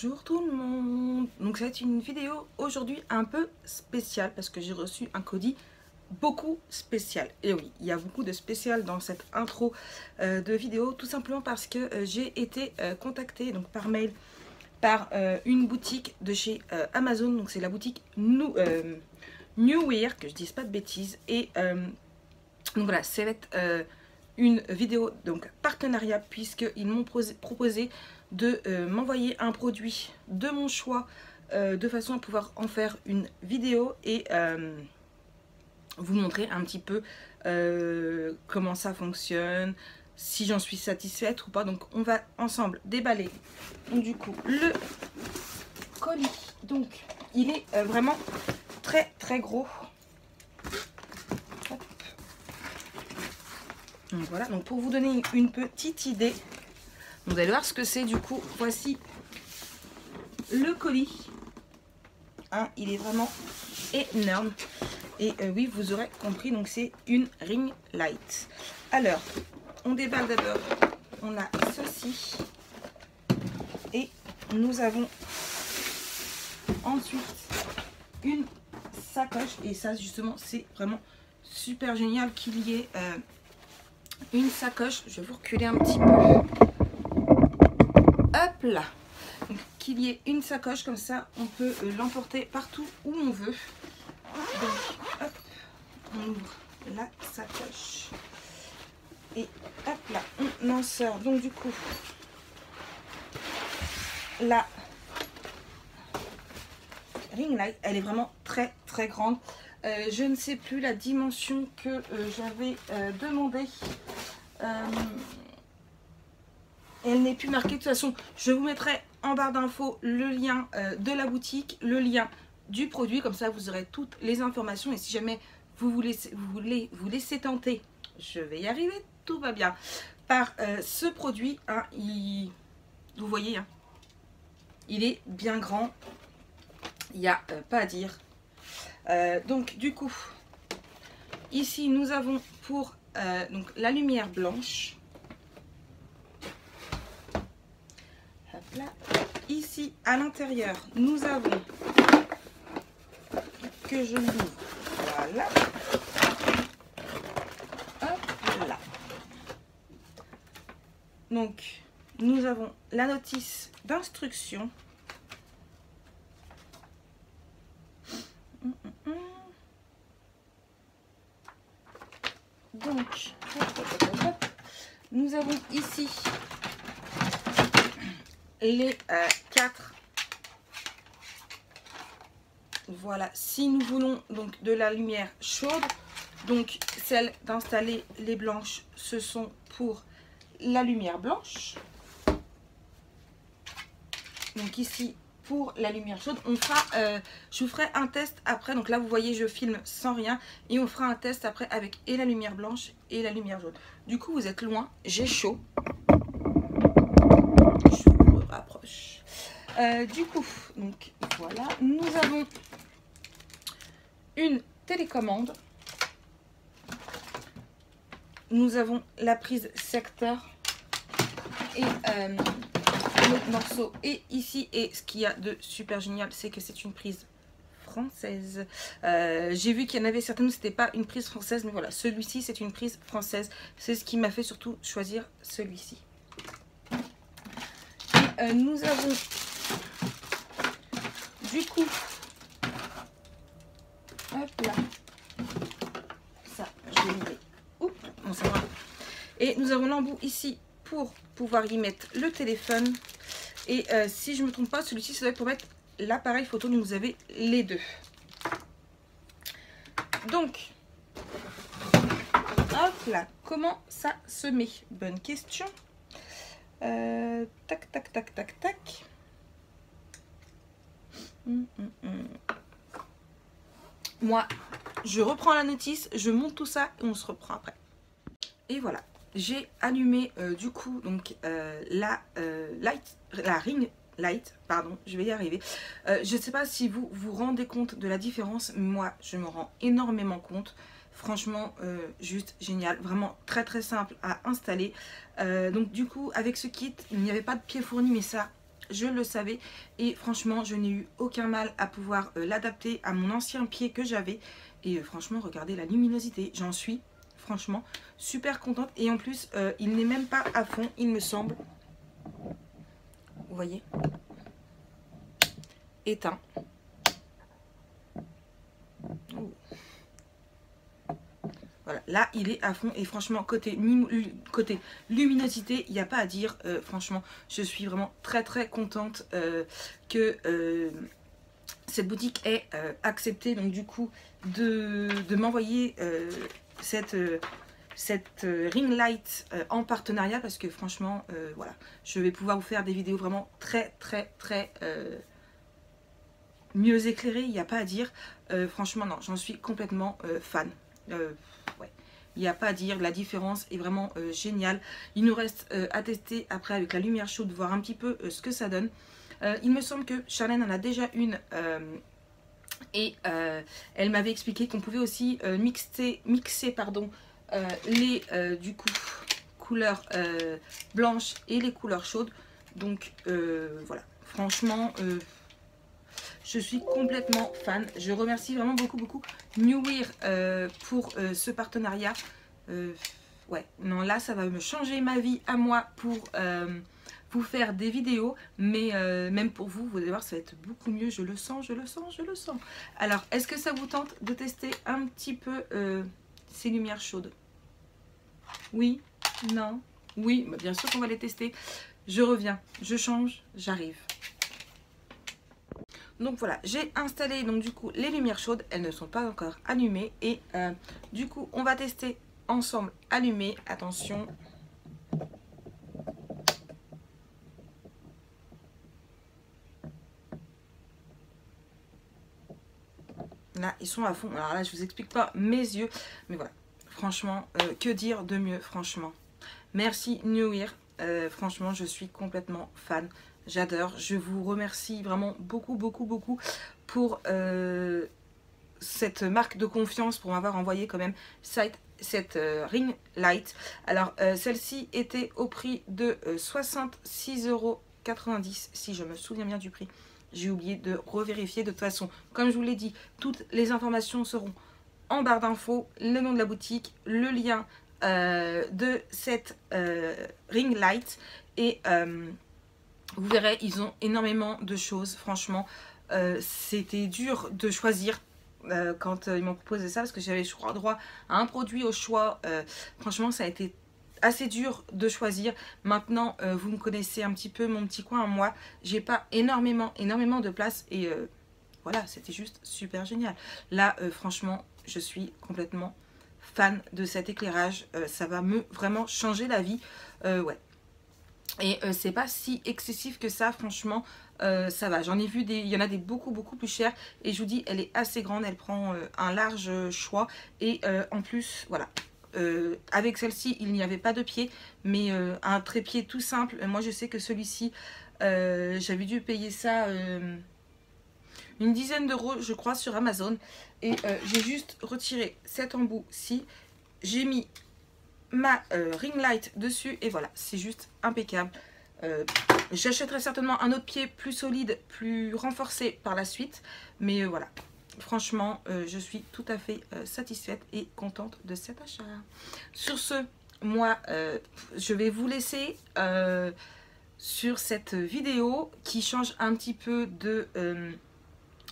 Bonjour tout le monde. Donc ça va être une vidéo aujourd'hui un peu spéciale parce que j'ai reçu un colis beaucoup spécial. Et oui, il y a beaucoup de spécial dans cette intro de vidéo, tout simplement parce que j'ai été contactée donc par mail par une boutique de chez Amazon. Donc c'est la boutique New Wear, que je dise pas de bêtises. Et donc voilà, ça va être une vidéo donc partenariat, puisqu'ils m'ont proposé de m'envoyer un produit de mon choix de façon à pouvoir en faire une vidéo et vous montrer un petit peu comment ça fonctionne, si j'en suis satisfaite ou pas. Donc on va ensemble déballer donc, du coup le colis. Donc il est vraiment très gros. Hop. Donc voilà, donc pour vous donner une petite idée, vous allez voir ce que c'est. Du coup, voici le colis. Hein, il est vraiment énorme. Et oui, vous aurez compris, donc c'est une ring light. Alors, on déballe d'abord. On a ceci. Et nous avons ensuite une sacoche. Et ça, justement, c'est vraiment super génial qu'il y ait une sacoche. Je vais vous reculer un petit peu. Hop là, qu'il y ait une sacoche, comme ça on peut l'emporter partout où on veut. Donc hop, on ouvre la sacoche et hop là, on en sort. Donc du coup la ring light, elle est vraiment très grande. Je ne sais plus la dimension que j'avais demandé. Elle n'est plus marquée. De toute façon, je vous mettrai en barre d'infos le lien de la boutique, le lien du produit. Comme ça, vous aurez toutes les informations. Et si jamais vous voulez vous laisser tenter, je vais y arriver, tout va bien, par ce produit. Hein, vous voyez, hein, il est bien grand. Il n'y a pas à dire. Donc, du coup, ici, nous avons pour donc, la lumière blanche. Là. Ici à l'intérieur nous avons, que je l'ouvre, voilà, hop là. Donc nous avons la notice d'instruction. Donc nous avons ici les 4, voilà, si nous voulons donc de la lumière chaude, donc celle d'installer les blanches, ce sont pour la lumière blanche. Donc ici pour la lumière chaude, on fera, je vous ferai un test après. Donc là vous voyez, je filme sans rien et on fera un test après avec et la lumière blanche et la lumière jaune. Du coup vous êtes loin, j'ai chaud. Je vous rapproche. Du coup, donc voilà, nous avons une télécommande. Nous avons la prise secteur et notre morceau est ici. Et ce qu'il y a de super génial, c'est que c'est une prise française. J'ai vu qu'il y en avait certaines où c'était pas une prise française, mais voilà, celui-ci c'est une prise française. C'est ce qui m'a fait surtout choisir celui-ci. Et nous avons du coup, hop là, ça je vais lever. Oups, bon, ça va. Et nous avons l'embout ici pour pouvoir y mettre le téléphone. Et si je ne me trompe pas, celui-ci ça doit être pour mettre l'appareil photo. Donc vous avez les deux. Donc, hop là, comment ça se met? Bonne question. Tac, tac, tac, tac, tac. Moi, je reprends la notice, je monte tout ça et on se reprend après. Et voilà, j'ai allumé du coup donc la ring light, pardon, je vais y arriver. Je ne sais pas si vous vous rendez compte de la différence, mais moi je me rends énormément compte. Franchement, juste génial, vraiment très simple à installer. Donc du coup, avec ce kit, il n'y avait pas de pied fourni, mais ça, je le savais. Et franchement, je n'ai eu aucun mal à pouvoir l'adapter à mon ancien pied que j'avais. Et franchement, regardez la luminosité, j'en suis franchement super contente. Et en plus, il n'est même pas à fond, il me semble. Vous voyez, éteint. Voilà, là il est à fond et franchement côté luminosité, il n'y a pas à dire. Franchement, je suis vraiment très contente que cette boutique ait accepté donc du coup de m'envoyer cette ring light en partenariat, parce que franchement voilà, je vais pouvoir vous faire des vidéos vraiment très mieux éclairées, il n'y a pas à dire. Franchement non, j'en suis complètement fan. Ouais. Il n'y a pas à dire, la différence est vraiment géniale. Il nous reste à tester après avec la lumière chaude, voir un petit peu ce que ça donne. Il me semble que Charlène en a déjà une et elle m'avait expliqué qu'on pouvait aussi mixer pardon, les du coup couleurs blanches et les couleurs chaudes. Donc voilà, franchement je suis complètement fan. Je remercie vraiment beaucoup New Wear pour ce partenariat. Ouais, non, là ça va me changer ma vie à moi pour vous faire des vidéos, mais même pour vous, vous allez voir, ça va être beaucoup mieux. Je le sens. Alors, est-ce que ça vous tente de tester un petit peu ces lumières chaudes? Oui? Non? Oui, bah bien sûr qu'on va les tester. Je reviens, je change, j'arrive. Donc voilà, j'ai installé donc du coup les lumières chaudes, elles ne sont pas encore allumées et du coup on va tester ensemble allumées. Attention. Là ils sont à fond, alors là je vous explique pas mes yeux, mais voilà, franchement que dire de mieux, franchement. Merci New Wear, franchement je suis complètement fan. J'adore, je vous remercie vraiment beaucoup pour cette marque de confiance, pour m'avoir envoyé quand même cette ring light. Alors celle-ci était au prix de 66,90 € si je me souviens bien du prix. J'ai oublié de revérifier. De toute façon, comme je vous l'ai dit, toutes les informations seront en barre d'infos, le nom de la boutique, le lien de cette ring light et vous verrez, ils ont énormément de choses. Franchement, c'était dur de choisir quand ils m'ont proposé ça, parce que j'avais droit à un produit au choix. Franchement, ça a été assez dur de choisir. Maintenant, vous me connaissez un petit peu mon petit coin à moi. J'ai pas énormément de place et voilà, c'était juste super génial. Là, franchement, je suis complètement fan de cet éclairage. Ça va me vraiment changer la vie. Ouais. Et c'est pas si excessif que ça, franchement, ça va. J'en ai vu il y en a des beaucoup plus chères. Et je vous dis, elle est assez grande, elle prend un large choix. Et en plus, voilà, avec celle-ci, il n'y avait pas de pied, mais un trépied tout simple. Moi, je sais que celui-ci, j'avais dû payer ça une dizaine d'euros, je crois, sur Amazon. Et j'ai juste retiré cet embout-ci. J'ai mis ma ring light dessus et voilà, c'est juste impeccable. J'achèterai certainement un autre pied plus solide, plus renforcé par la suite, mais voilà, franchement je suis tout à fait satisfaite et contente de cet achat. Sur ce, moi je vais vous laisser sur cette vidéo qui change un petit peu de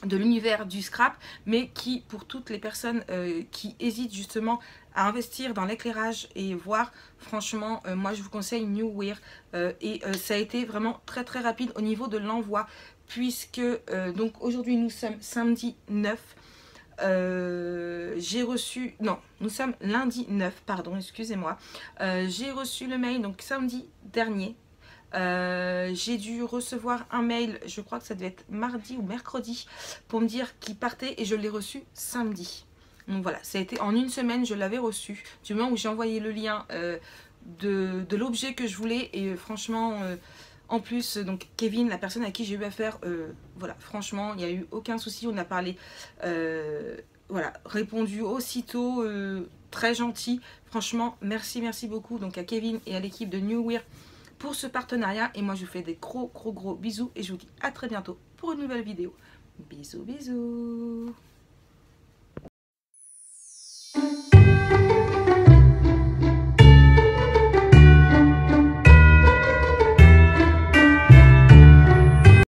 l'univers du scrap, mais qui, pour toutes les personnes qui hésitent justement à investir dans l'éclairage et voir, franchement, moi je vous conseille New Wear. Et ça a été vraiment très rapide au niveau de l'envoi, puisque donc aujourd'hui nous sommes samedi 9. J'ai reçu, non, nous sommes lundi 9, pardon, excusez-moi. J'ai reçu le mail donc samedi dernier. J'ai dû recevoir un mail, je crois que ça devait être mardi ou mercredi, pour me dire qu'il partait, et je l'ai reçu samedi. Donc voilà, ça a été en une semaine, je l'avais reçu, du moment où j'ai envoyé le lien de l'objet que je voulais. Et franchement, en plus, donc Kevin, la personne à qui j'ai eu affaire, voilà, franchement, il n'y a eu aucun souci, on a parlé, voilà, répondu aussitôt, très gentil. Franchement, merci beaucoup donc à Kevin et à l'équipe de New Wear pour ce partenariat. Et moi, je vous fais des gros bisous et je vous dis à très bientôt pour une nouvelle vidéo. Bisous, bisous.